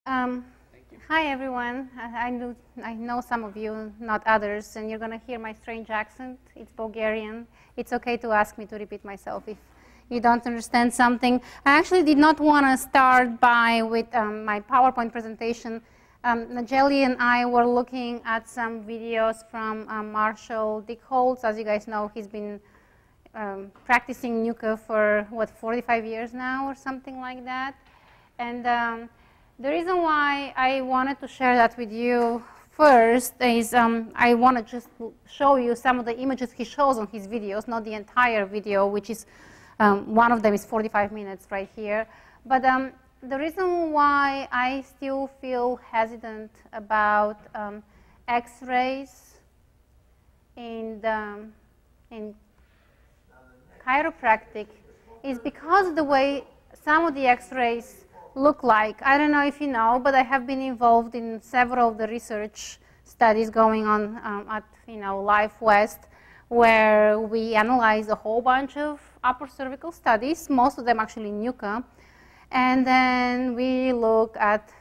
Hi everyone. I know some of you, not others, and you're going to hear my strange accent. It's Bulgarian. It's okay to ask me to repeat myself if you don't understand something. I actually did not want to start with my PowerPoint presentation. Najeli and I were looking at some videos from Marshall Dickholz. As you guys know, he's been practicing NUCA for, what, 45 years now or something like that. And the reason why I wanted to share that with you first is I want to just show you some of the images he shows on his videos, not the entire video, which is, one of them is 45 minutes right here. But the reason why I still feel hesitant about X-rays in chiropractic is because of the way some of the X-rays look like. I don't know if you know, but I have been involved in several of the research studies going on at Life West, where we analyze a whole bunch of upper cervical studies, most of them actually NUCA, and then we look at,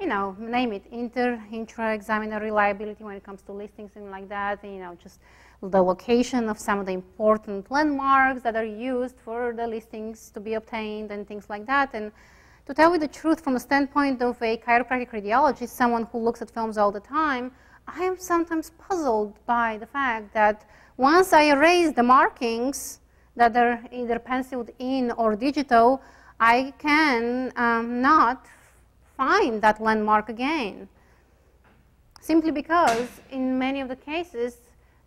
name it, intra-examiner reliability when it comes to listings and like that, just the location of some of the important landmarks that are used for the listings to be obtained and things like that. And to tell you the truth, from the standpoint of a chiropractic radiologist, someone who looks at films all the time, I am sometimes puzzled by the fact that once I erase the markings that are either penciled in or digital, I can not find that landmark again. Simply because in many of the cases,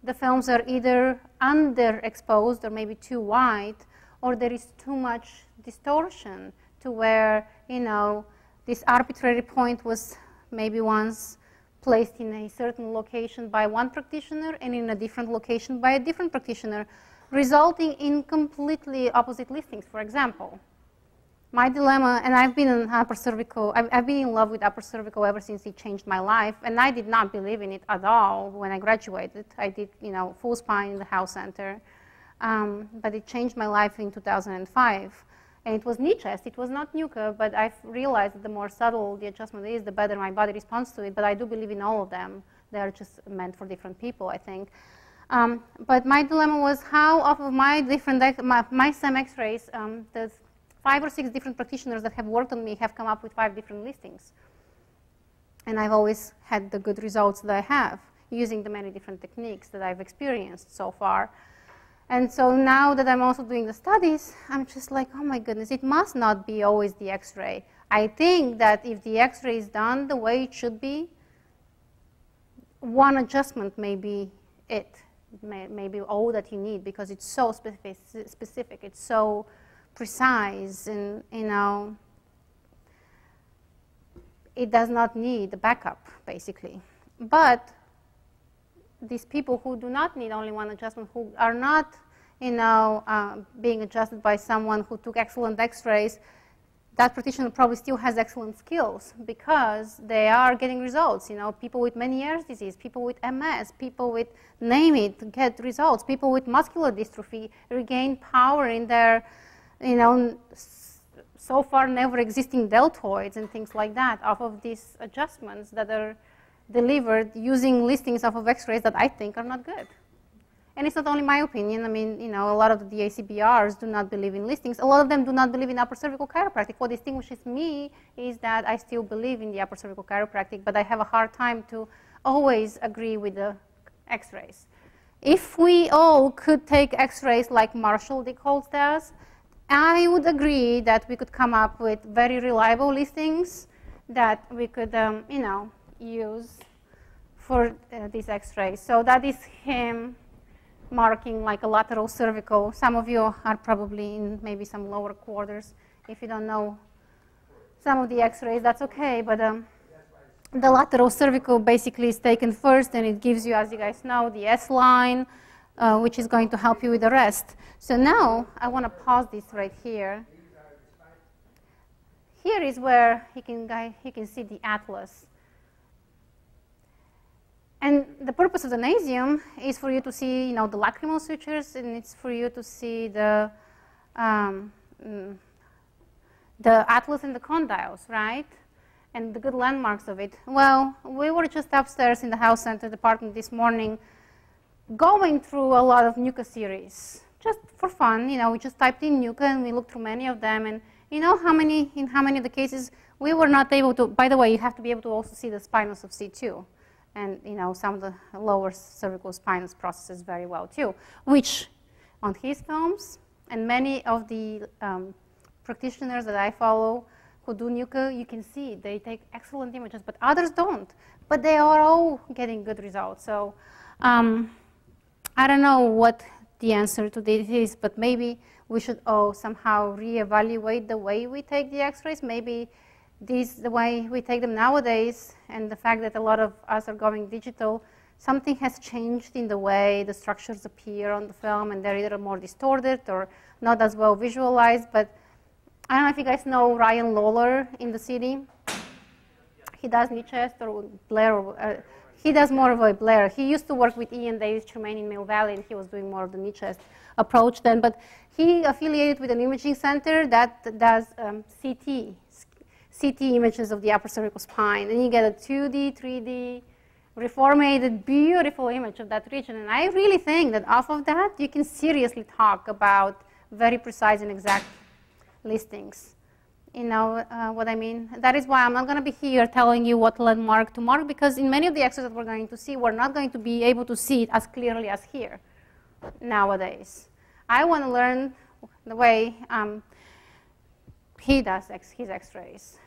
the films are either underexposed or maybe too wide, or there is too much distortion to where, this arbitrary point was maybe once placed in a certain location by one practitioner and in a different location by a different practitioner, resulting in completely opposite listings, for example. My dilemma, and I've been in upper cervical, I've been in love with upper cervical ever since it changed my life, and I did not believe in it at all when I graduated. I did, full spine in the House Center, but it changed my life in 2005. And it was knee chest, it was not NUCA, but I've realized that the more subtle the adjustment is, the better my body responds to it, but I do believe in all of them. They're just meant for different people, I think. But my dilemma was how off of my different, my SEM X-rays, the 5 or 6 different practitioners that have worked on me have come up with 5 different listings. And I've always had the good results that I have using the many different techniques that I've experienced so far. And so now that I'm also doing the studies, I'm just like, oh my goodness, it must not be always the X-ray. I think that if the X-ray is done the way it should be, one adjustment may be it, maybe all that you need, because it's so specific, it's so precise, and it does not need a backup, basically. But these people who do not need only one adjustment, who are not being adjusted by someone who took excellent X-rays, that practitioner probably still has excellent skills because they are getting results. People with Meniere's disease, people with MS, people with, name it, get results. People with muscular dystrophy regain power in their so far never existing deltoids and things like that off of these adjustments that are delivered using listings off of X-rays that I think are not good. And it's not only my opinion. I mean, a lot of the ACBRs do not believe in listings. A lot of them do not believe in upper cervical chiropractic. What distinguishes me is that I still believe in the upper cervical chiropractic, but I have a hard time to always agree with the X-rays. If we all could take X-rays like Marshall Dickholz does, I would agree that we could come up with very reliable listings that we could, use for these X-rays. So that is him marking like a lateral cervical. Some of you are probably in maybe some lower quarters. If you don't know some of the X-rays, that's okay. But the lateral cervical basically is taken first, and it gives you, as you guys know, the S-line, which is going to help you with the rest. So now I want to pause this right here. Here is where you can see the atlas. And the purpose of the nasium is for you to see, the lacrimal sutures, and it's for you to see the atlas and the condyles, right? and the good landmarks of it. Well, we were just upstairs in the health center department this morning going through a lot of NUCA series, just for fun. You know, we just typed in NUCA and we looked through many of them, and you know in how many of the cases we were not able to, by the way, you have to be able to also see the spinals of C2, and you know, some of the lower cervical spinous processes very well too, which on his films and many of the practitioners that I follow who do NUCA, you can see they take excellent images, but others don't. But they are all getting good results. So I don't know what the answer to this is, but maybe we should all somehow reevaluate the way we take the x-rays. Maybe the way we take them nowadays, and the fact that a lot of us are going digital, something has changed in the way the structures appear on the film, and they're either more distorted or not as well visualized. But I don't know if you guys know Ryan Lawler in the city. He does knee chest or Blair. He does more of a Blair. He used to work with Ian Davis Tremaine in Mill Valley, and he was doing more of the knee chest approach then. But he affiliated with an imaging center that does CT images of the upper cervical spine. And you get a 2D, 3D, reformated, beautiful image of that region. And I really think that off of that, you can seriously talk about very precise and exact listings. You know what I mean? That is why I'm not going to be here telling you what landmark to mark, because in many of the exercises that we're going to see, we're not going to be able to see it as clearly as here nowadays. I want to learn the way he does his x-rays.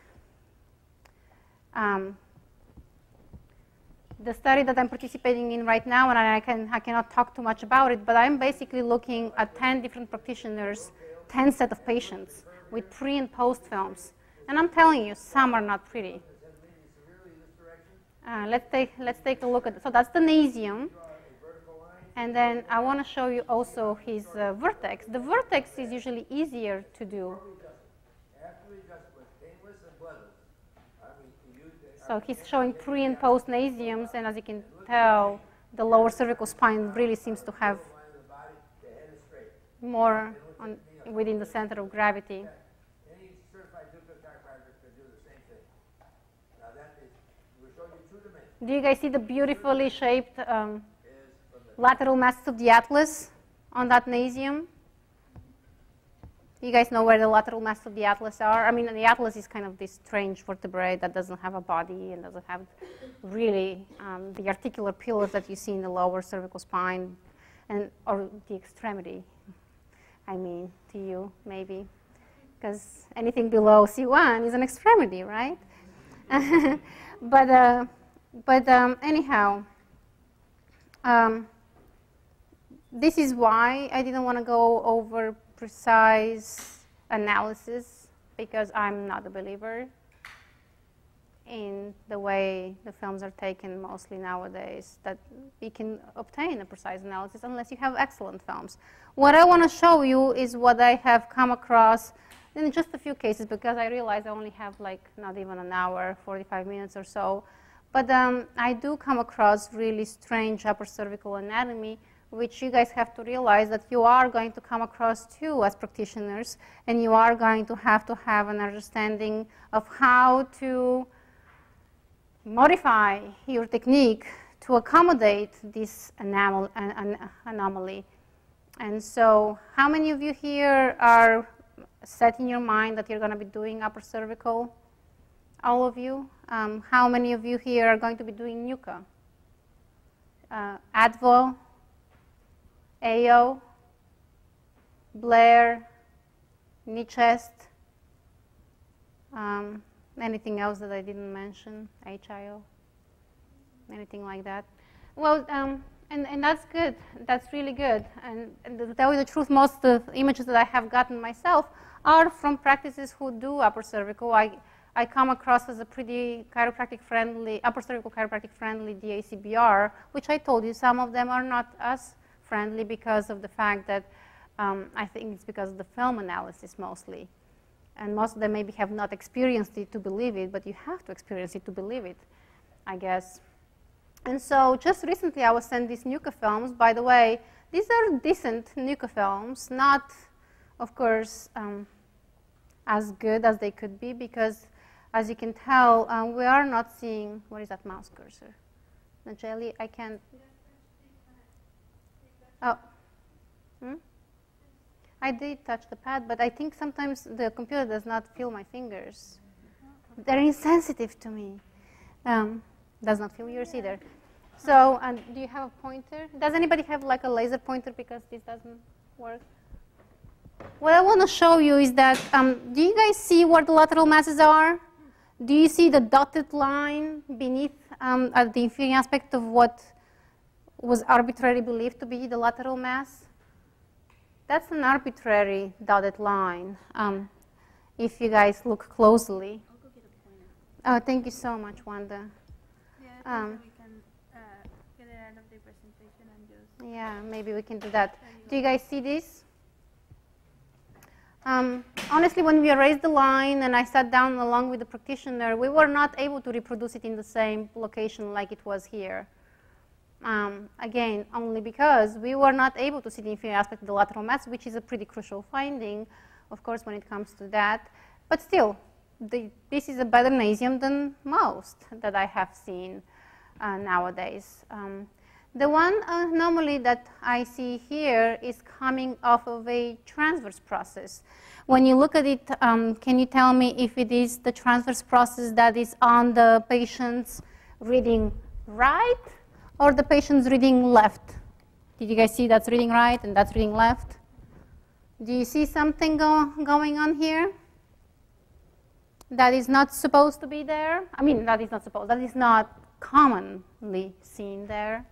The study that I'm participating in right now, and I cannot talk too much about it, but I'm basically looking at 10 different practitioners, 10 set of patients with pre and post films. And I'm telling you, some are not pretty. Let's take a look at it. So that's the nasium. And then I want to show you also his vertex. The vertex is usually easier to do. So he's showing pre and post nasiums, and as you can tell, the lower cervical spine really seems to have more within the center of gravity. Any certified chiropractor can do the same thing. Now that is, we'll show you 2 dimensions. Do you guys see the beautifully shaped lateral masses of the atlas on that nasium? You guys know where the lateral masses of the atlas are? I mean, the atlas is kind of this strange vertebrae that doesn't have a body and doesn't have really the articular pillars that you see in the lower cervical spine, and or the extremity. I mean, to you, maybe, because anything below C1 is an extremity, right? but anyhow, this is why I didn't want to go over precise analysis, because I'm not a believer in the way the films are taken mostly nowadays, that you can obtain a precise analysis unless you have excellent films. What I want to show you is what I have come across in just a few cases, because I realize I only have like not even an hour, 45 minutes or so. But I do come across really strange upper cervical anatomy, which you guys have to realize that you are going to come across too as practitioners, and you are going to have an understanding of how to modify your technique to accommodate this anomaly. And so how many of you here are set in your mind that you're going to be doing upper cervical? All of you? How many of you here are going to be doing NUCA? ADVO, AO, Blair, knee chest, anything else that I didn't mention, HIO, anything like that? Well, and that's good. That's really good. And to tell you the truth, most of the images that I have gotten myself are from practices who do upper cervical. I come across as a pretty chiropractic friendly, upper cervical chiropractic friendly DACBR, which I told you some of them are not as friendly because of the fact that I think it's because of the film analysis mostly. And most of them maybe have not experienced it to believe it, but you have to experience it to believe it, I guess. And so just recently I was sent these NUCA films. By the way, these are decent NUCA films, not, of course, as good as they could be, because as you can tell, we are not seeing, what is that mouse cursor? Najeli, I can't. Oh. I did touch the pad, but I think sometimes the computer does not feel my fingers. They're insensitive to me. Does not feel yours either. So, do you have a pointer? Does anybody have like a laser pointer, because this doesn't work? What I want to show you is that, do you guys see where the lateral masses are? Do you see the dotted line beneath at the inferior aspect of what was arbitrarily believed to be the lateral mass? That's an arbitrary dotted line, if you guys look closely. I'll go get a pointer. Oh, thank you so much, Wanda. Yeah, I think we can get it out of the presentation and just... Yeah, maybe we can do that. Do you guys see this? Honestly, when we erased the line and I sat down along with the practitioner, we were not able to reproduce it in the same location like it was here. Again, only because we were not able to see the inferior aspect of the lateral mass, which is a pretty crucial finding, of course, when it comes to that. But still, this is a better nasium than most that I have seen nowadays. The one anomaly that I see here is coming off of a transverse process. When you look at it, can you tell me if it is the transverse process that is on the patient's reading right or the patient's reading left? Did you guys see that's reading right and that's reading left? Do you see something going on here that is not supposed to be there? I mean, that is not supposed, that is not commonly seen there.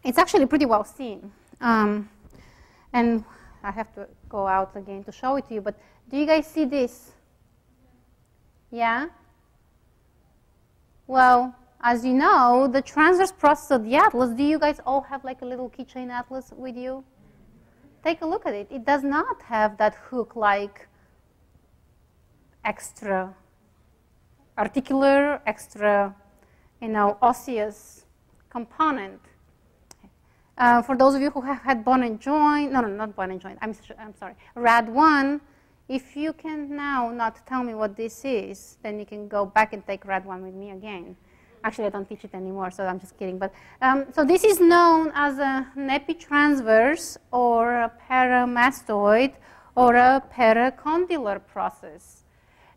It's actually pretty well seen. And I have to go out again to show it to you, but do you guys see this? Yeah? Well, as you know, the transverse process of the atlas, do you guys all have like a little keychain atlas with you? Take a look at it. It does not have that hook-like extra articular, extra, osseous component. For those of you who have had bone and joint, no, not bone and joint, I'm sorry, RAD1, if you can now not tell me what this is, then you can go back and take RAD1 with me again. Actually, I don't teach it anymore, so I'm just kidding. But so this is known as an epitransverse or a paramastoid or a paracondylar process.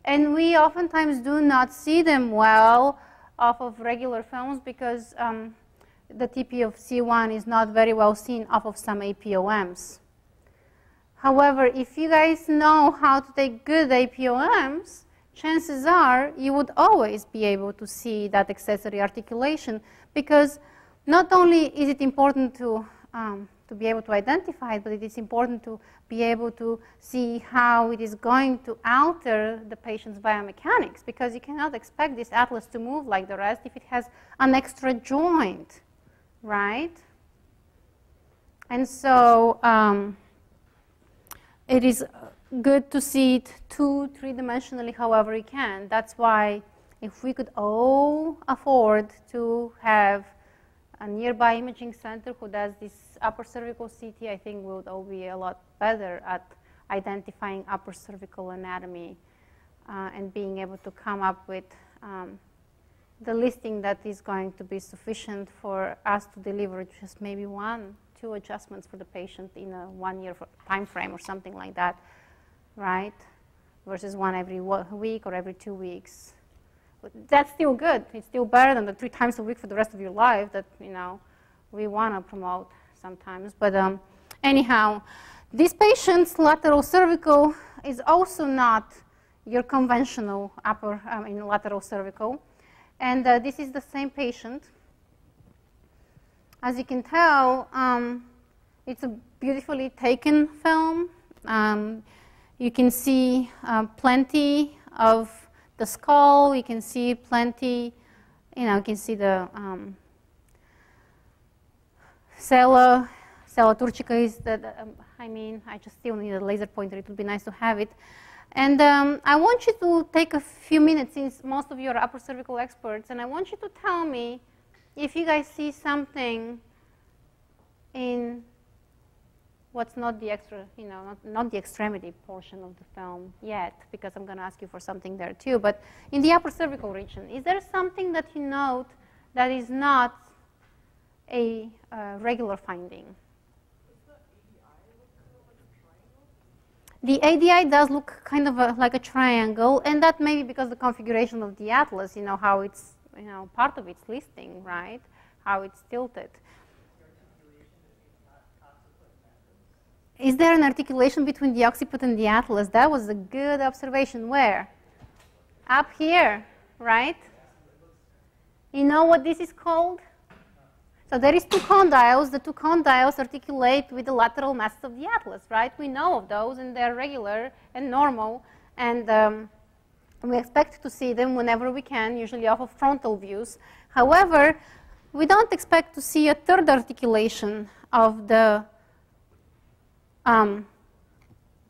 And we oftentimes do not see them well off of regular films because the TP of C1 is not very well seen off of some APOMs. However, if you guys know how to take good APOMs, chances are you would always be able to see that accessory articulation, because not only is it important to be able to identify it, but it is important to be able to see how it is going to alter the patient's biomechanics, because you cannot expect this atlas to move like the rest if it has an extra joint, right? And so it is good to see it 2-3-dimensionally however you can. That's why if we could all afford to have a nearby imaging center who does this upper cervical CT, I think we would all be a lot better at identifying upper cervical anatomy and being able to come up with the listing that is going to be sufficient for us to deliver just maybe 1-2 adjustments for the patient in a 1-year time frame or something like that, right? Versus 1 every week or every 2 weeks. But that's still good. It's still better than the 3 times a week for the rest of your life that, we want to promote sometimes. But anyhow, this patient's lateral cervical is also not your conventional lateral cervical. And this is the same patient. As you can tell, it's a beautifully taken film. You can see plenty of the skull. You can see plenty, you can see the sella turcica is I just still need a laser pointer. It would be nice to have it. And I want you to take a few minutes, since most of you are upper cervical experts, and I want you to tell me if you guys see something in what's not the extra, not the extremity portion of the film yet, because I'm going to ask you for something there too. But in the upper cervical region, is there something that you note that is not a regular finding? The ADI does look kind of like a triangle, and that may be because the configuration of the atlas, how it's, part of its listing, right? How it's tilted. Is there an articulation between the occiput and the atlas? That was a good observation. Where? Up here, right? You know what this is called? So there is two condyles. The two condyles articulate with the lateral masses of the atlas, right? We know of those, and they're regular and normal. And we expect to see them whenever we can, usually off of frontal views. However, we don't expect to see a third articulation of the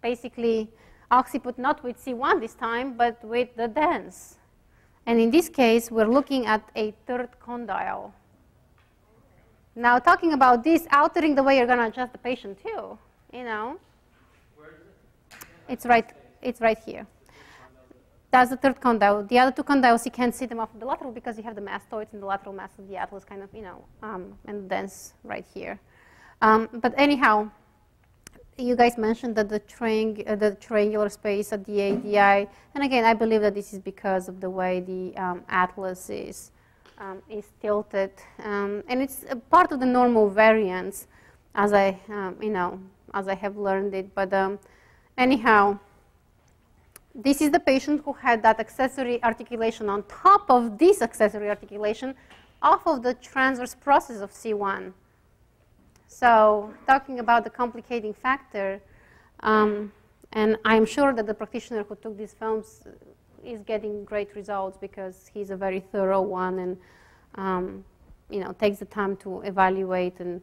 basically occiput, not with C1 this time, but with the dens. And in this case, we're looking at a third condyle. Now, talking about this, altering the way you're going to adjust the patient too, Where is it? It's right here. That's the third condyle. The other two condyles, you can't see them off of the lateral because you have the mastoids and the lateral mass of the atlas kind of, and the dens right here. But anyhow, you guys mentioned that the triangular space at the ADI, and again, I believe that this is because of the way the atlas is tilted, and it's a part of the normal variance, as I, as I have learned it. But anyhow, this is the patient who had that accessory articulation on top of this accessory articulation off of the transverse process of C1. So talking about the complicating factor, and I'm sure that the practitioner who took these films is getting great results because he's a very thorough one and, takes the time to evaluate and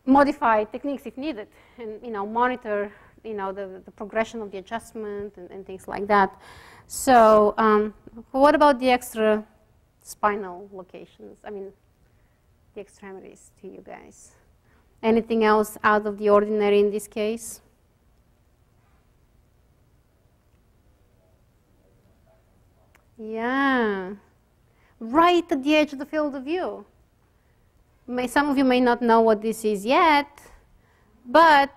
modify techniques if needed and, monitor, the progression of the adjustment and things like that. So what about the extra spinal locations? I mean, the extremities to you guys. Anything else out of the ordinary in this case? Yeah, right at the edge of the field of view. Some of you may not know what this is yet, but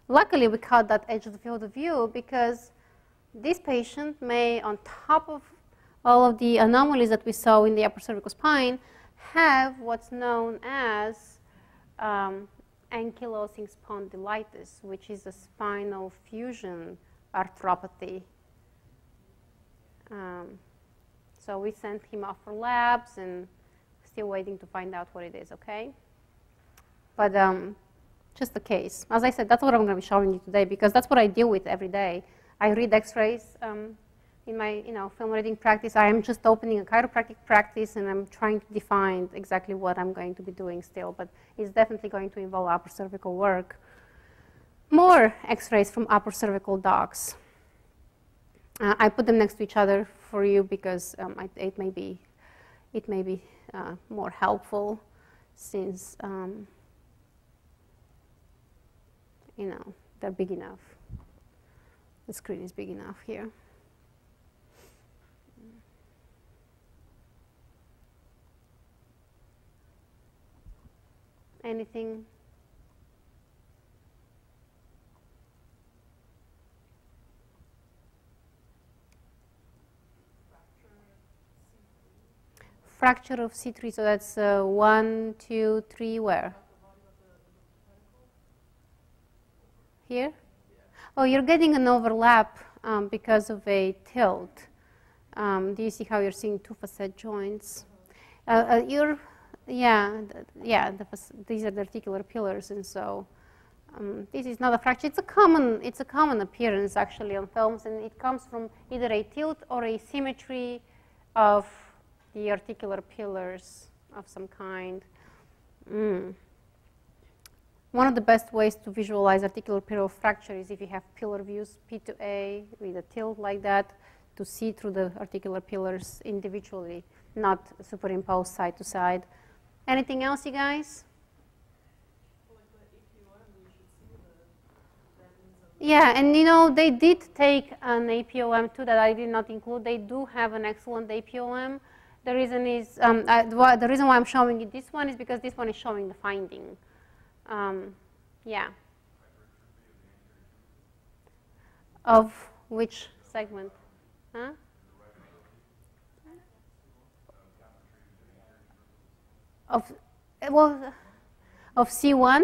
luckily we caught that edge of the field of view because this patient may, on top of all of the anomalies that we saw in the upper cervical spine, have what's known as Ankylosing Spondylitis, which is a spinal fusion arthropathy. So we sent him off for labs and still waiting to find out what it is, okay? But just the case. As I said, that's what I'm going to be showing you today because that's what I deal with every day. I read x-rays in my film reading practice. I am just opening a chiropractic practice and I'm trying to define exactly what I'm going to be doing still, but it's definitely going to involve upper cervical work. More x-rays from upper cervical docs. I put them next to each other for you because it may be more helpful since they're big enough. The screen is big enough here. Anything? Fracture of C3, so that's 1, 2, 3, where? Here? Oh, you're getting an overlap because of a tilt. Do you see how you're seeing two facet joints? These are the articular pillars, and so this is not a fracture. It's a common appearance actually on films, and it comes from either a tilt or a symmetry of the articular pillars of some kind. One of the best ways to visualize articular pillar fracture is if you have pillar views P to A with a tilt like that to see through the articular pillars individually, not superimposed side to side. Anything else, you guys? Yeah, and you know, they did take an APOM too that I did not include. They do have an excellent APOM. The reason is, the reason why I'm showing you this one is because this one is showing the finding. Yeah. Of which segment? Huh? Of, well, of C1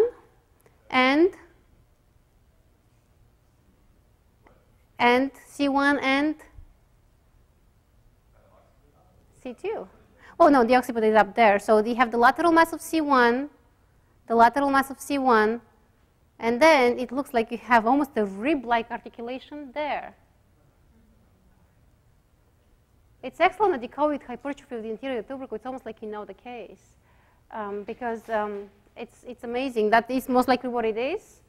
and C1 and C2. Oh no, the occiput is up there. So you have the lateral mass of C1, the lateral mass of C1, and then it looks like you have almost a rib-like articulation there. It's excellent that you call it hypertrophy of the anterior tubercle. It's almost like you know the case. Because it's amazing. That is most likely what it is.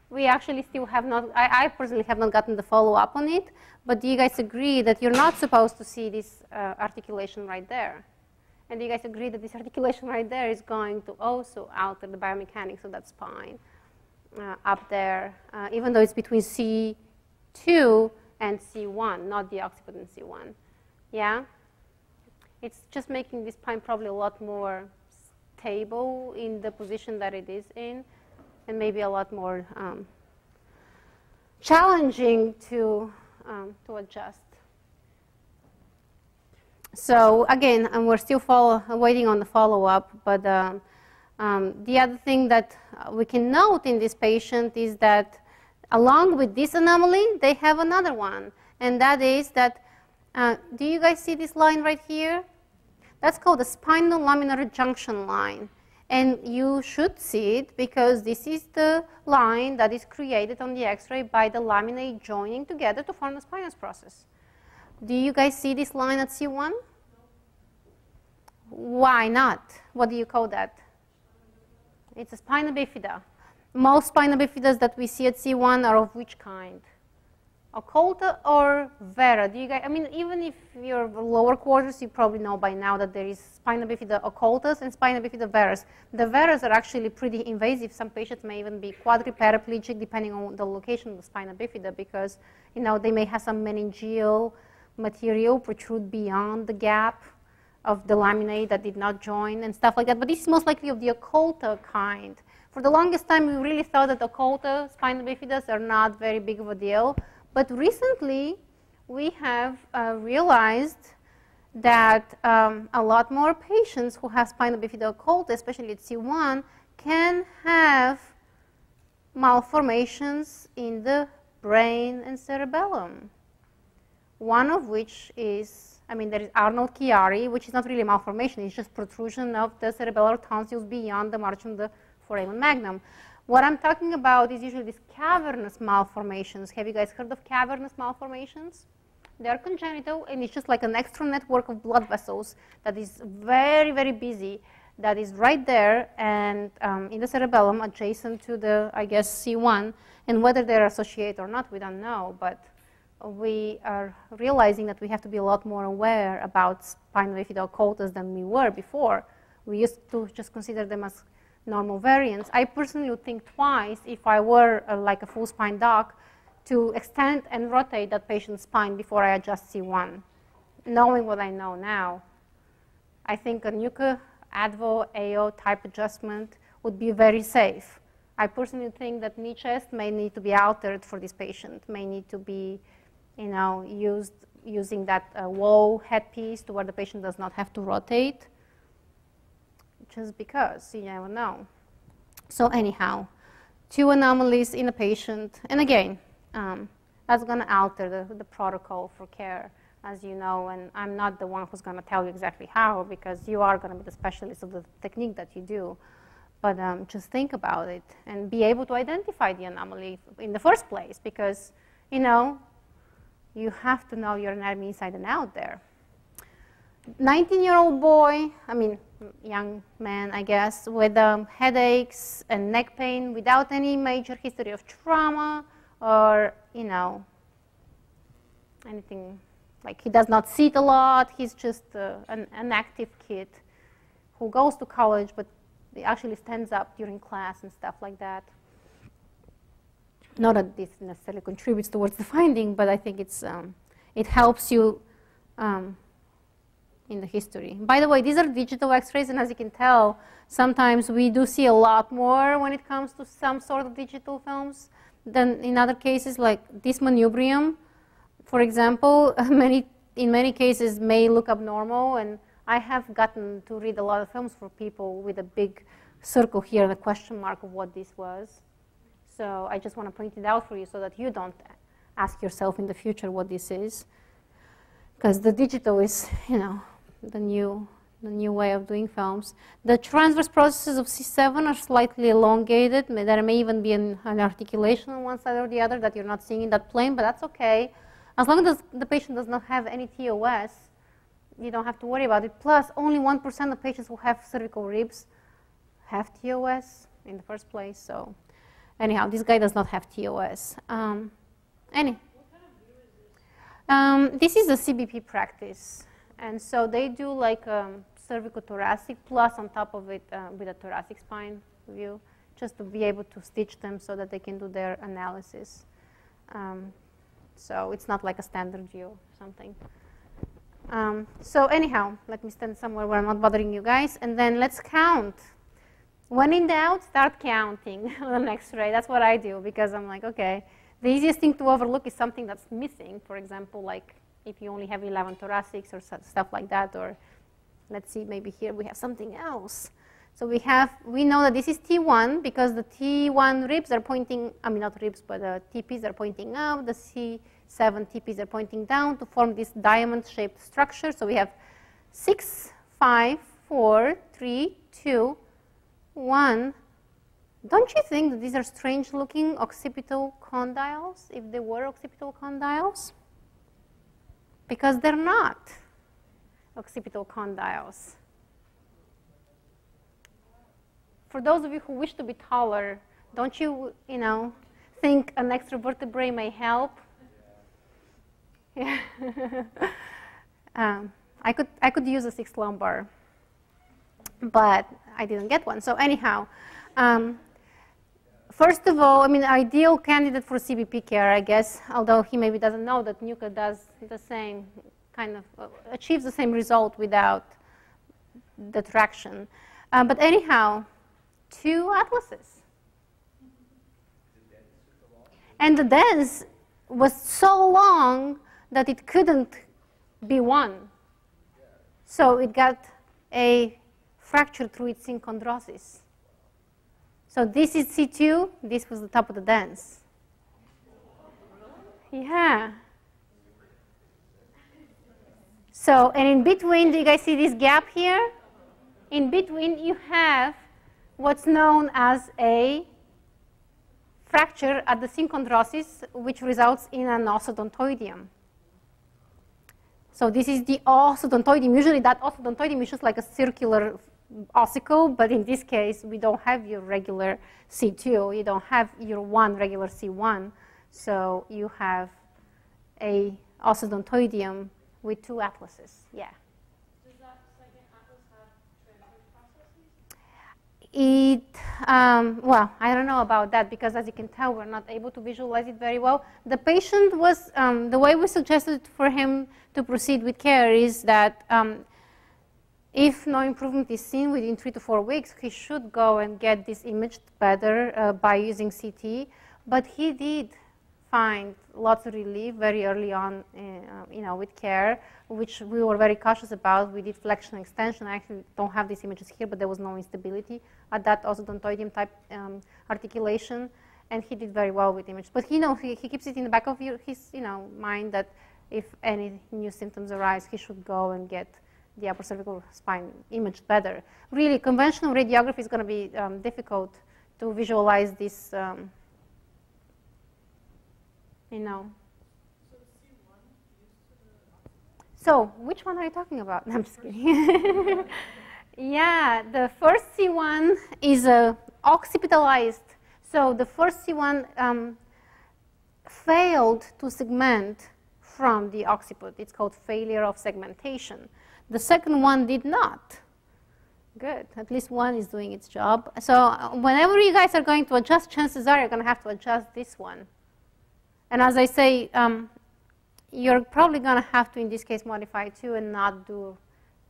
We actually still have not, I personally have not gotten the follow-up on it, but do you guys agree that you're not supposed to see this articulation right there? And do you guys agree that this articulation right there is going to also alter the biomechanics of that spine up there, even though it's between C2 and C1, not the occiput and C1? Yeah? It's just making this spine probably a lot more stable in the position that it is in, and maybe a lot more challenging to adjust. So again, we're still waiting on the follow-up, but the other thing that we can note in this patient is that along with this anomaly, they have another one, and that is that, do you guys see this line right here? That's called the spinal laminar junction line. And you should see it because this is the line that is created on the X-ray by the laminae joining together to form the spinous process. Do you guys see this line at C1? Why not? What do you call that? It's a spina bifida. Most spina bifidas that we see at C1 are of which kind? Occulta or vera? Do you guys, I mean, even if you're lower quarters, you probably know by now that there is spina bifida occultus and spina bifida veras. The veras are actually pretty invasive. Some patients may even be quadriparaplegic depending on the location of the spina bifida because, you know, they may have some meningeal material protrude beyond the gap of the laminae that did not join and stuff like that. But this is most likely of the occulta kind. For the longest time, we really thought that occulta spina bifidas are not very big of a deal. But recently, we have realized that a lot more patients who have spina bifida occulta, especially at C1, can have malformations in the brain and cerebellum. One of which is, I mean, there is Arnold-Chiari, which is not really a malformation. It's just protrusion of the cerebellar tonsils beyond the margin of the foramen magnum. What I'm talking about is usually these cavernous malformations. Have you guys heard of cavernous malformations? They are congenital, and it's just like an extra network of blood vessels that is very, very busy, that is right there and in the cerebellum adjacent to the, I guess, C1. And whether they're associated or not, we don't know. But we are realizing that we have to be a lot more aware about spina bifida occultus than we were before. We used to just consider them as normal variants. I personally would think twice if I were like a full spine doc to extend and rotate that patient's spine before I adjust C1. Knowing what I know now, I think a NUCA, ADVO, AO type adjustment would be very safe. I personally think that knee chest may need to be altered for this patient, may need to be, you know, using that low headpiece to where the patient does not have to rotate. Just because, you never know. So anyhow, 2 anomalies in a patient. And again, that's going to alter the protocol for care, as you know. And I'm not the one who's going to tell you exactly how, because you are going to be the specialist of the technique that you do. But just think about it and be able to identify the anomaly in the first place, because, you know, you have to know your anatomy inside and out there. 19-year-old boy, I mean, young man, I guess, with headaches and neck pain without any major history of trauma or, you know, anything. Like, he does not sit a lot. He's just an active kid who goes to college, but he actually stands up during class and stuff like that. Not that this necessarily contributes towards the finding, but I think it helps you in the history. By the way, these are digital x-rays, and as you can tell, sometimes we do see a lot more when it comes to some sort of digital films than in other cases, like this manubrium, for example, in many cases may look abnormal, and I have gotten to read a lot of films for people with a big circle here and a question mark of what this was. So I just want to point it out for you so that you don't ask yourself in the future what this is. Because the digital is, you know, the new way of doing films. The transverse processes of C7 are slightly elongated. There may even be an articulation on one side or the other that you're not seeing in that plane, but that's okay. As long as the patient does not have any TOS, you don't have to worry about it. Plus, only 1% of patients who have cervical ribs have TOS in the first place. So anyhow, this guy does not have TOS. This is a CBP practice. And so they do like cervicothoracic plus on top of it with a thoracic spine view, just to be able to stitch them so that they can do their analysis. So it's not like a standard view or something. So anyhow, let me stand somewhere where I'm not bothering you guys. And then let's count. When in doubt, start counting on an X-ray. That's what I do, because I'm like, okay, the easiest thing to overlook is something that's missing. For example, like if you only have 11 thoracics or stuff like that, or let's see, maybe here we have something else. So we know that this is T1 because the T1 ribs are pointing, I mean not ribs, but the TPs are pointing up, the C7 TPs are pointing down to form this diamond-shaped structure. So we have 6, 5, 4, 3, 2, 1. Don't you think that these are strange-looking occipital condyles, if they were occipital condyles? Because they're not occipital condyles. For those of you who wish to be taller, don't you, think an extra vertebrae may help? Yeah. I could use a 6th lumbar, but I didn't get one. So anyhow, first of all, ideal candidate for CBP care, I guess, although he maybe doesn't know that NUCA does the same kind of, achieves the same result without the traction. But anyhow, 2 atlases. And the dens was so long that it couldn't be 1. So it got a fracture through its synchondrosis. So this is C2, this was the top of the dens. Yeah. So, and in between, do you guys see this gap here? In between, you have what's known as a fracture at the synchondrosis, which results in an ossodontoideum. So this is the ossodontoideum. Usually that ossodontoideum is just like a circular ossicle, but in this case, we don't have your regular C2. You don't have your one regular C1. So you have a ossodontoideum with 2 atlases. Yeah. Does that second atlas have transverse processes? Well, I don't know about that because, as you can tell, we're not able to visualize it very well. The patient was, the way we suggested for him to proceed with care is that if no improvement is seen within 3 to 4 weeks, he should go and get this imaged better by using CT. But he did find lots of relief very early on, with care, which we were very cautious about. We did flexion and extension. I actually don't have these images here, but there was no instability at that ossodontoideum type articulation, and he did very well with images. But he keeps it in the back of his mind that if any new symptoms arise, he should go and get the upper cervical spine imaged better. Really, conventional radiography is going to be difficult to visualize this. So which one are you talking about? No, I'm just kidding. Yeah, the first C1 is occipitalized. So the first C1 failed to segment from the occiput. It's called failure of segmentation. The second one did not. Good. At least one is doing its job. So whenever you guys are going to adjust, chances are you're going to have to adjust this one. And as I say, you're probably going to have to, in this case, modify it too and not do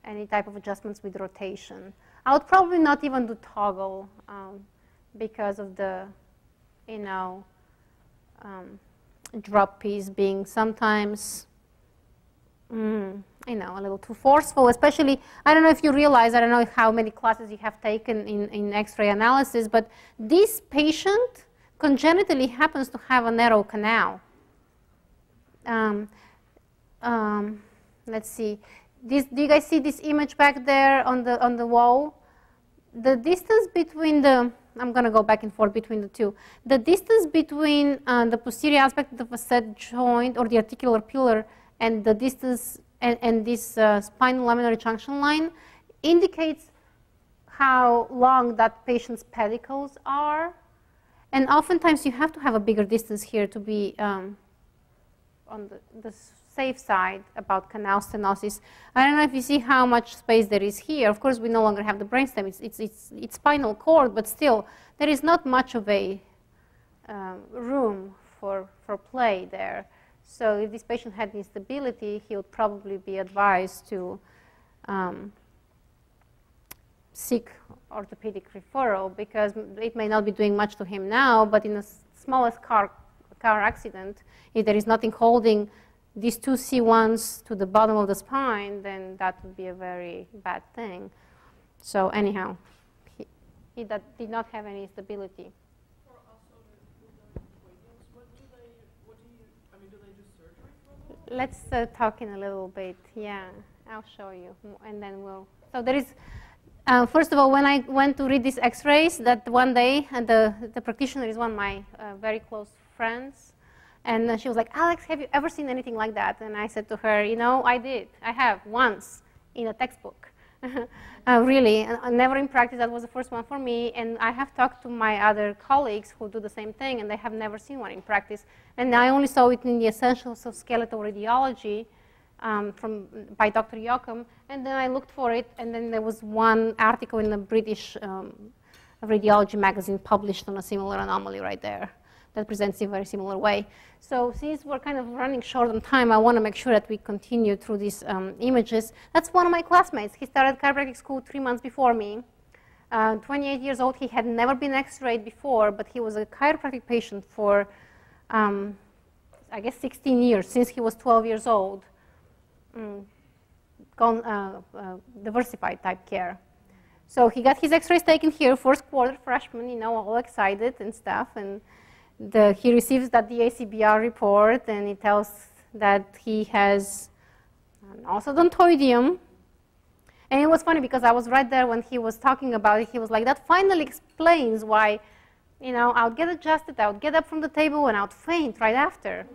any type of adjustments with rotation. I would probably not even do toggle because of the, you know, drop piece being sometimes, you know, a little too forceful, especially, I don't know if you realize, I don't know how many classes you have taken in X-ray analysis, but this patient congenitally happens to have a narrow canal. Let's see. Do you guys see this image back there on the wall? The distance between the, I'm going to go back and forth between the two. The distance between the posterior aspect of the facet joint or the articular pillar and the distance and this spinal laminar junction line indicates how long that patient's pedicles are. And oftentimes you have to have a bigger distance here to be on the safe side about canal stenosis. I don't know if you see how much space there is here. Of course, we no longer have the brainstem. It's spinal cord, but still, there is not much of a room for play there. So if this patient had instability, he would probably be advised to seek orthopedic referral because it may not be doing much to him now, but in the smallest car accident, if there is nothing holding these two C1s to the bottom of the spine, then that would be a very bad thing. So anyhow, he did not have any stability. For also with the what do they do surgery for them? Let's talk in a little bit. Yeah, I'll show you, and then we'll. So there is. First of all, when I went to read these X-rays, that one day, and the practitioner is one of my very close friends, and she was like, "Alex, have you ever seen anything like that?" And I said to her, "You know, I did. I have once in a textbook." Really, never in practice. That was the first one for me. And I have talked to my other colleagues who do the same thing, and they have never seen one in practice. And I only saw it in the Essentials of Skeletal Radiology by Dr. Yoakum. And then I looked for it, and then there was one article in the British radiology magazine published on a similar anomaly right there that presents in a very similar way. So since we're kind of running short on time, I want to make sure that we continue through these images. That's one of my classmates. He started chiropractic school 3 months before me. 28 years old. He had never been X-rayed before, but he was a chiropractic patient for, I guess, 16 years, since he was 12 years old. Diversified type care. So he got his X-rays taken here, first quarter, freshman, you know, all excited and stuff. And he receives that the ACBR report, and it tells that he has an orthodontoidium. And it was funny because I was right there when he was talking about it. He was like, that finally explains why, you know, I would get adjusted, I would get up from the table, and I would faint right after.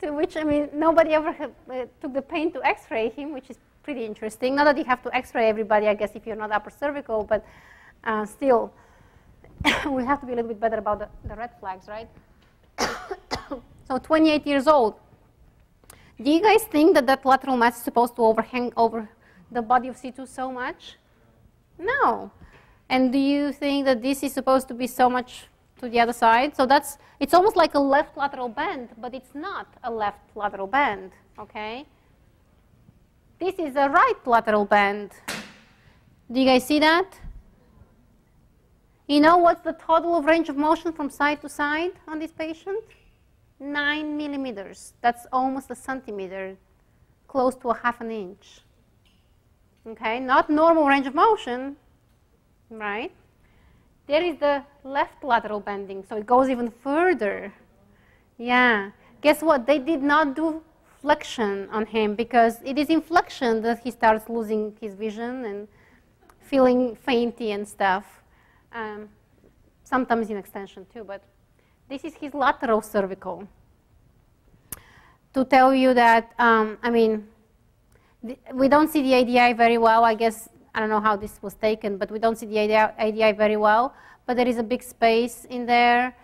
To which, I mean, nobody ever took the pain to X-ray him, which is pretty interesting. Not that you have to X-ray everybody, I guess, if you're not upper cervical, but still, we have to be a little bit better about the red flags, right? So 28 years old. Do you guys think that that lateral mass is supposed to overhang over the body of C2 so much? No. And do you think that this is supposed to be so much to the other side? So it's almost like a left lateral bend, but it's not a left lateral bend, okay? This is a right lateral bend. Do you guys see that? You know what's the total of range of motion from side to side on this patient? 9 millimeters. That's almost a centimeter, close to 1/2 inch. Okay, not normal range of motion, right? There is the left lateral bending, so it goes even further. Yeah. Guess what? They did not do flexion on him because it is in flexion that he starts losing his vision and feeling fainty and stuff. Sometimes in extension too, but this is his lateral cervical. To tell you that, I mean, we don't see the ADI very well, I guess. I don't know how this was taken, but we don't see the ADI very well. But there is a big space in there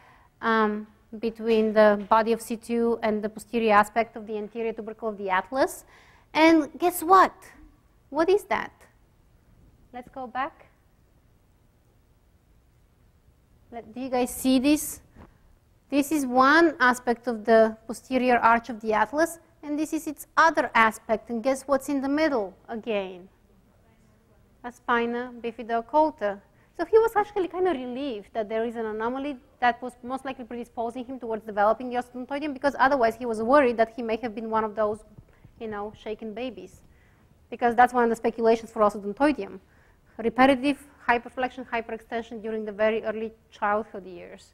between the body of C2 and the posterior aspect of the anterior tubercle of the atlas. And guess what? What is that? Let's go back. Do you guys see this? This is one aspect of the posterior arch of the atlas, and this is its other aspect. And guess what's in the middle again? A spina bifida occulta. So he was actually kind of relieved that there is an anomaly that was most likely predisposing him towards developing the ostodontoideum, because otherwise he was worried that he may have been one of those, shaken babies. Because that's one of the speculations for ostodontoideum. Repetitive hyperflexion, hyperextension during the very early childhood years.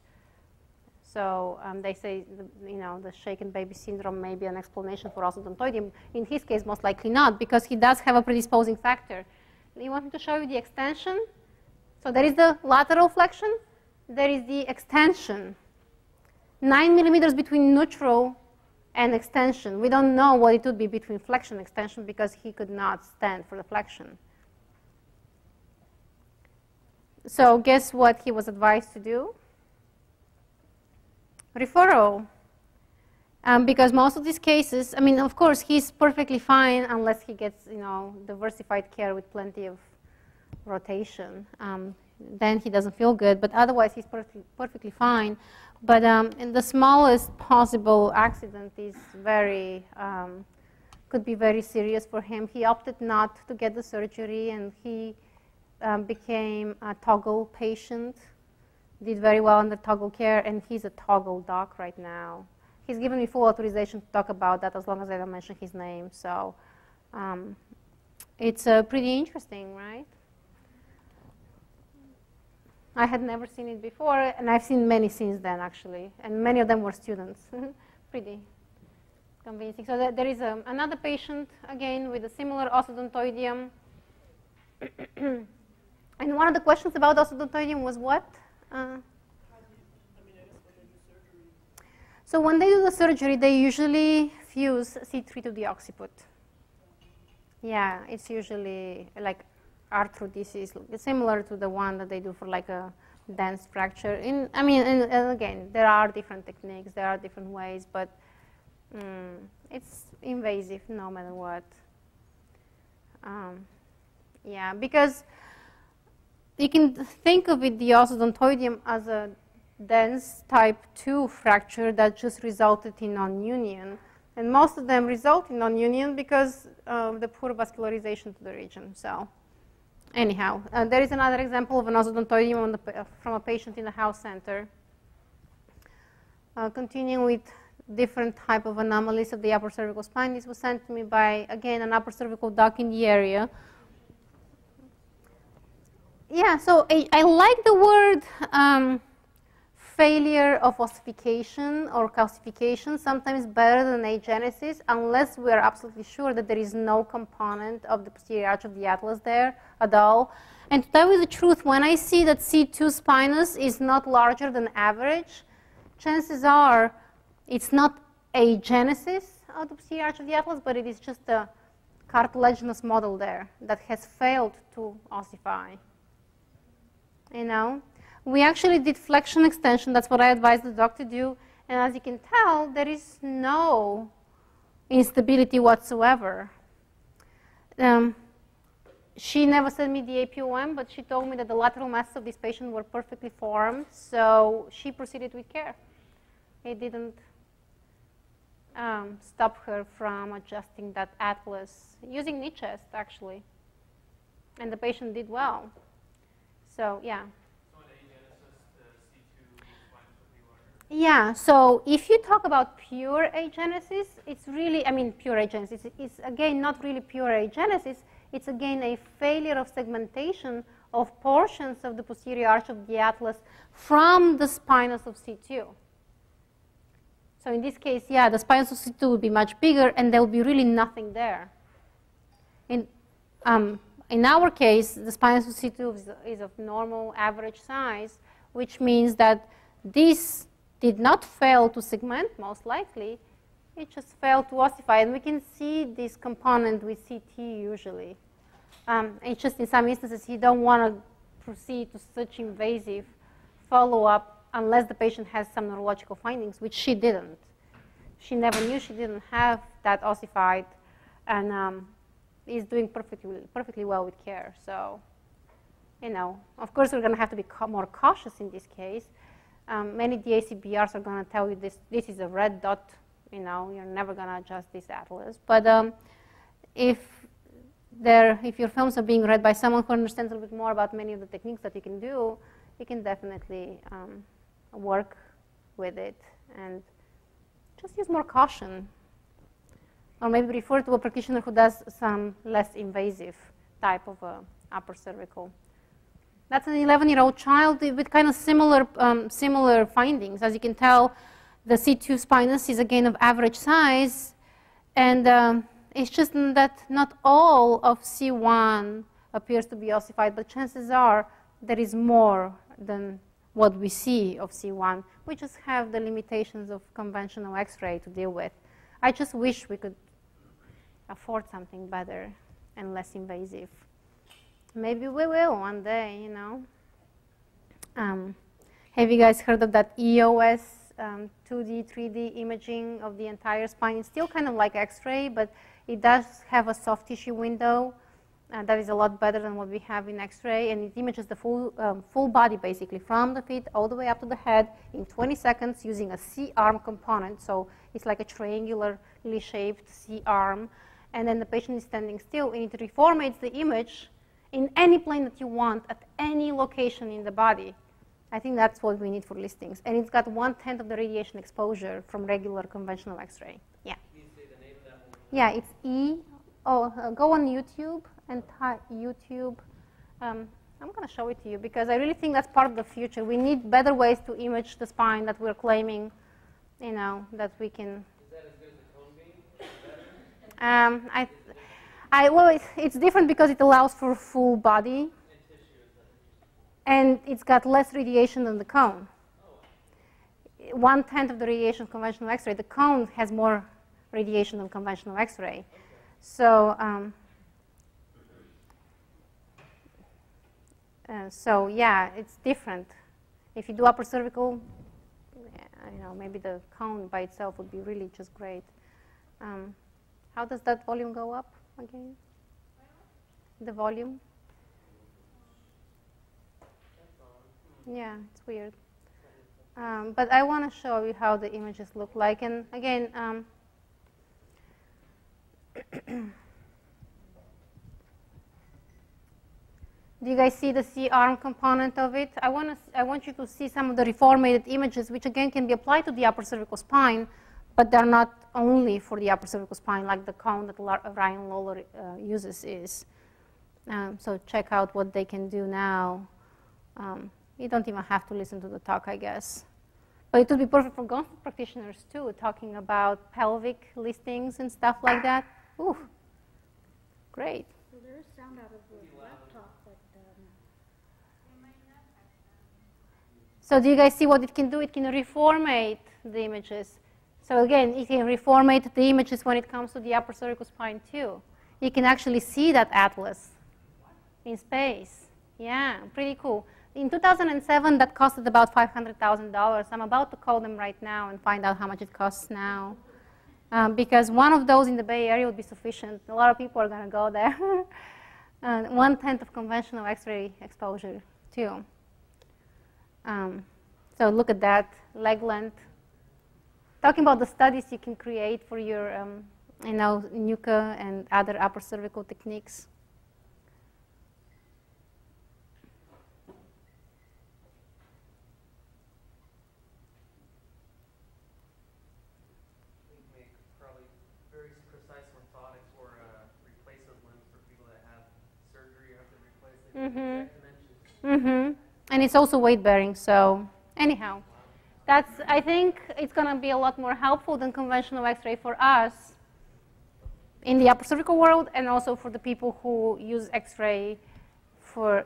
So they say, the shaken baby syndrome may be an explanation for ostodontoideum. In his case, most likely not, because he does have a predisposing factor. You want me to show you the extension? So there is the lateral flexion. There is the extension. 9 millimeters between neutral and extension. We don't know what it would be between flexion and extension because he could not stand for the flexion. So guess what he was advised to do? Referral. Because most of these cases, of course, he's perfectly fine unless he gets, diversified care with plenty of rotation. Then he doesn't feel good, but otherwise he's perfectly fine. But in the smallest possible accident is could be very serious for him. He opted not to get the surgery, and he became a toggle patient, did very well under toggle care, and he's a toggle doc right now. He's given me full authorization to talk about that as long as I don't mention his name. So it's pretty interesting, right? I had never seen it before, and I've seen many since then, actually, and many of them were students. Pretty convincing. So there is another patient, again, with a similar ostodontoideum. And one of the questions about ostodontoideum was what? So when they do the surgery, they usually fuse C3 to the occiput. Yeah, it's usually like arthrodesis, similar to the one that they do for like a dense fracture. And again, there are different techniques, there are different ways, but it's invasive no matter what. Yeah, because you can think of it, the ostodontoideum, as a dense type 2 fracture that just resulted in non-union. And most of them result in non-union because of the poor vascularization to the region. So anyhow, there is another example of an ostodontoideum from a patient in the House Center. Continuing with different type of anomalies of the upper cervical spine. This was sent to me by, again, an upper cervical doc in the area. Yeah, so I like the word failure of ossification or calcification, sometimes better than agenesis, unless we are absolutely sure that there is no component of the posterior arch of the atlas there at all. And to tell you the truth, when I see that C2 spinous is not larger than average, chances are it's not agenesis of the posterior arch of the atlas, but it is just a cartilaginous model there that has failed to ossify. We actually did flexion extension. That's what I advised the doc to do. And as you can tell, there is no instability whatsoever. She never sent me the APOM, but she told me that the lateral masses of this patient were perfectly formed. So she proceeded with care. It didn't stop her from adjusting that atlas using knee chest, actually. And the patient did well. So, yeah. So in agenesis, the C2 spines would be larger? Yeah, so if you talk about pure agenesis, it's really, pure agenesis. It's, again, not really pure agenesis. It's, again, a failure of segmentation of portions of the posterior arch of the atlas from the spinous of C2. So in this case, yeah, the spinous of C2 would be much bigger, and there would be really nothing there. In our case, the spinous of C2 is of normal average size, which means that this did not fail to segment, most likely. It just failed to ossify. And we can see this component with CT usually. It's just in some instances, you don't want to proceed to such invasive follow-up unless the patient has some neurological findings, which she didn't. She never knew she didn't have that ossified and is doing perfectly well with care. So, of course, we're going to have to be more cautious in this case. Many DACBRs are going to tell you this is a red dot. You're never going to adjust this atlas. But if your films are being read by someone who understands a little bit more about many of the techniques that you can do, you can definitely work with it and just use more caution. Or maybe refer to a practitioner who does some less invasive type of upper cervical. That's an 11-year-old child with kind of similar findings. As you can tell, the C2 spinous is again of average size, and it's just that not all of C1 appears to be ossified, but chances are there is more than what we see of C1. We just have the limitations of conventional X-ray to deal with. I just wish we could afford something better and less invasive. Maybe we will one day, Have you guys heard of that EOS 2D, 3D imaging of the entire spine? It's still kind of like X-ray, but it does have a soft tissue window. That is a lot better than what we have in X-ray, and it images the full body, basically, from the feet all the way up to the head in 20 seconds using a C-arm component. So it's like a triangularly shaped C-arm, and then the patient is standing still, and it reformates the image in any plane that you want at any location in the body. I think that's what we need for listings. And it's got 1/10 of the radiation exposure from regular conventional X-ray. Yeah. Can you say the name of that one? Yeah, it's go on YouTube and type YouTube. I'm going to show it to you because I really think that's part of the future. We need better ways to image the spine that we're claiming, that we can. Is that as good as the cone beam? Well, it's different because it allows for full body, and it's got less radiation than the cone. 1/10 of the radiation of conventional X-ray. The cone has more radiation than conventional X-ray. So, yeah, it's different. If you do upper cervical, maybe the cone by itself would be really just great. How does that volume go up again? The volume? Yeah, it's weird. But I want to show you how the images look like. And again, do you guys see the C-arm component of it? I want you to see some of the reformated images, which again can be applied to the upper cervical spine, but they're not only for the upper cervical spine, like the cone that Ryan Lawler uses is. So check out what they can do now. You don't even have to listen to the talk, I guess. But it would be perfect for gone practitioners, too, talking about pelvic listings and stuff like that. Ooh, great. So there is sound out of the laptop, but So do you guys see what it can do? It can reformate the images. So again, it can reformate the images when it comes to the upper cervical spine, too. You can actually see that atlas in space. Yeah, pretty cool. In 2007, that costed about $500,000. I'm about to call them right now and find out how much it costs now. Because one of those in the Bay Area would be sufficient. A lot of people are going to go there. 1/10 of conventional X-ray exposure, too. So look at that, leg length. Talking about the studies you can create for your, NUCA and other upper cervical techniques. And it's also weight bearing. So anyhow, I think it's going to be a lot more helpful than conventional X-ray for us in the upper cervical world, and also for the people who use X-ray for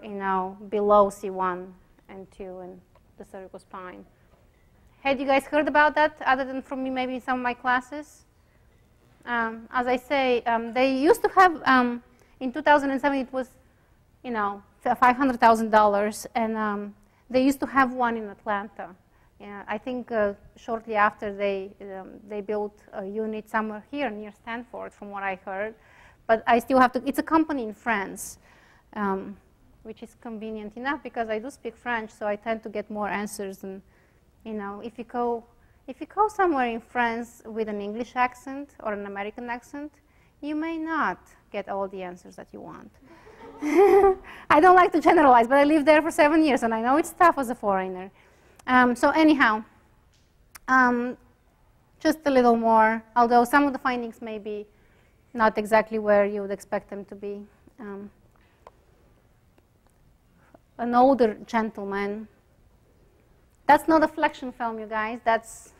below C1 and 2 and the cervical spine. Had you guys heard about that other than from me maybe in some of my classes? As I say, they used to have in 2007 it was $500,000, and they used to have one in Atlanta. I think shortly after they built a unit somewhere here near Stanford, from what I heard. But I still have to, it's a company in France, which is convenient enough because I do speak French, so I tend to get more answers. And, you know, if you go somewhere in France with an English accent or an American accent, you may not get all the answers that you want. I don't like to generalize, but I lived there for 7 years, and I know it's tough as a foreigner. So anyhow, just a little more, although some of the findings may be not exactly where you would expect them to be. An older gentleman. That's not a flexion film, you guys. That's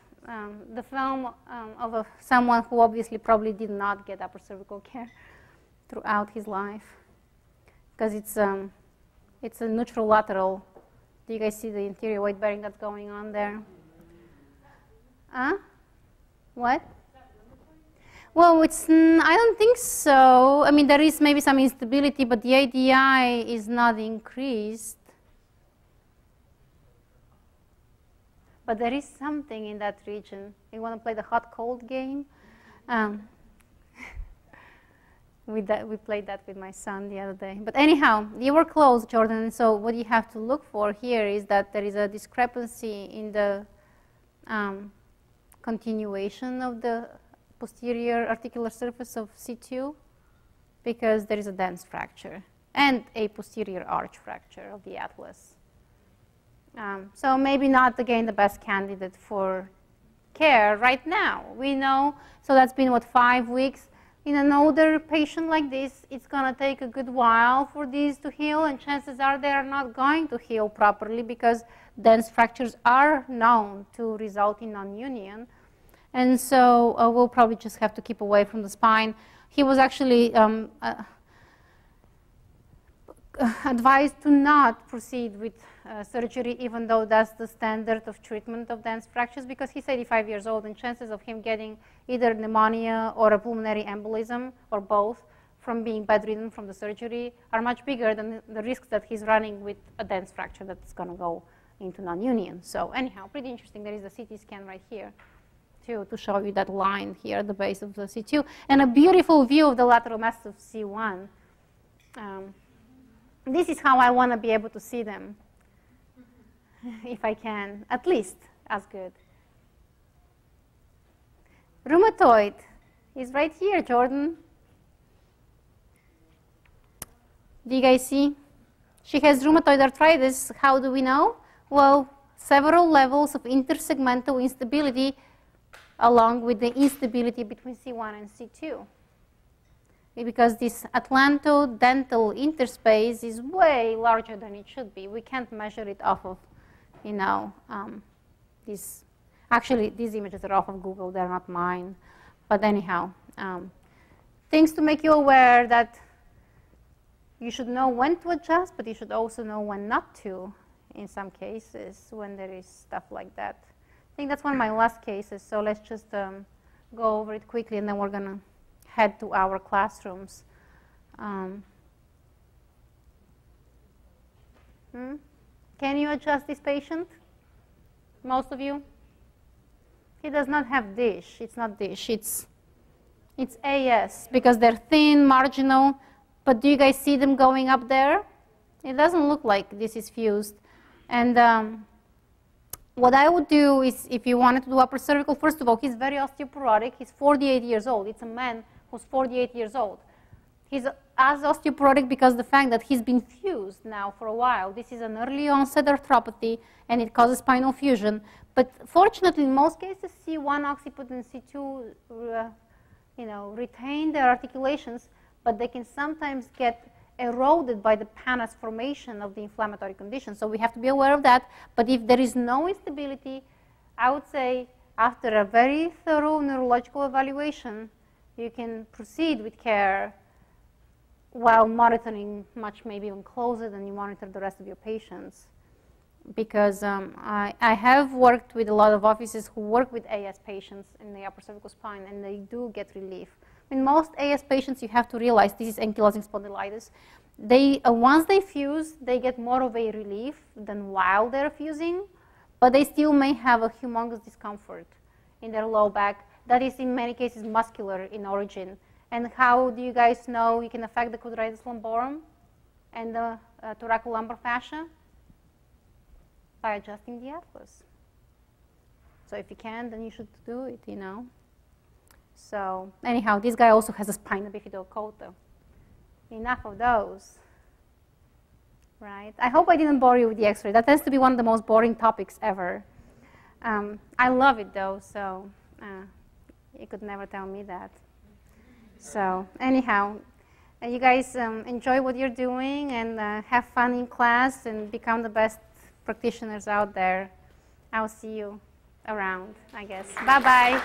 the film of someone who obviously probably did not get upper cervical care throughout his life, because it's a neutral lateral. Do you guys see the interior weight bearing that's going on there? What? Well, it's, I don't think so. I mean, there is maybe some instability, but the ADI is not increased. But there is something in that region. You want to play the hot-cold game? We played that with my son the other day. But anyhow, you were close, Jordan. So what you have to look for here is that there is a discrepancy in the continuation of the posterior articular surface of C2, because there is a dense fracture and a posterior arch fracture of the atlas. So maybe not, again, the best candidate for care right now. We know, so that's been, what, 5 weeks? In an older patient like this, it's going to take a good while for these to heal, and chances are they are not going to heal properly because dense fractures are known to result in non-union. And so we'll probably just have to keep away from the spine. He was actually advised to not proceed with surgery, even though that's the standard of treatment of dense fractures, because he's 85 years old, and chances of him getting either pneumonia or a pulmonary embolism or both from being bedridden from the surgery are much bigger than the risks that he's running with a dense fracture that's going to go into non-union. So anyhow, pretty interesting. There is a CT scan right here to show you that line here at the base of the C2, and a beautiful view of the lateral masses of C1. This is how I want to be able to see them, if I can, at least as good. Rheumatoid is right here, Jordan. Do you guys see? She has rheumatoid arthritis. How do we know? Well, several levels of intersegmental instability along with the instability between C1 and C2. Because this atlantodental interspace is way larger than it should be. We can't measure it off of, you know, these. Actually, these images are off of Google. They're not mine. But anyhow, things to make you aware that you should know when to adjust, but you should also know when not to in some cases when there is stuff like that. I think that's one of my last cases, so let's just go over it quickly, and then we're going to head to our classrooms. Can you adjust this patient? Most of you? He does not have dish. It's not dish. It's AS, because they're thin, marginal. But do you guys see them going up there? It doesn't look like this is fused. And what I would do is, if you wanted to do upper cervical, first of all, he's very osteoporotic. He's 48 years old. It's a man who's 48 years old. He's as osteoporotic because the fact that he's been fused now for a while. This is an early onset arthropathy, and it causes spinal fusion. But fortunately, in most cases, C1 occiput and C2 retain their articulations, but they can sometimes get eroded by the Panas formation of the inflammatory condition. So we have to be aware of that. But if there is no instability, I would say after a very thorough neurological evaluation, you can proceed with care while monitoring much maybe even closer than you monitor the rest of your patients. Because I have worked with a lot of offices who work with AS patients in the upper cervical spine, and they do get relief. In most AS patients, you have to realize this is ankylosing spondylitis. Once they fuse, they get more of a relief than while they're fusing, but they still may have a humongous discomfort in their low back that is in many cases muscular in origin. And how do you guys know you can affect the quadratus lumborum and the thoracolumbar fascia? By adjusting the atlas. So if you can, then you should do it, you know. So anyhow, this guy also has a spina bifida. Enough of those. Right? I hope I didn't bore you with the x-ray. That tends to be one of the most boring topics ever. I love it though, so you could never tell me that. So anyhow, you guys enjoy what you're doing and have fun in class and become the best practitioners out there. I'll see you around, I guess. Bye-bye.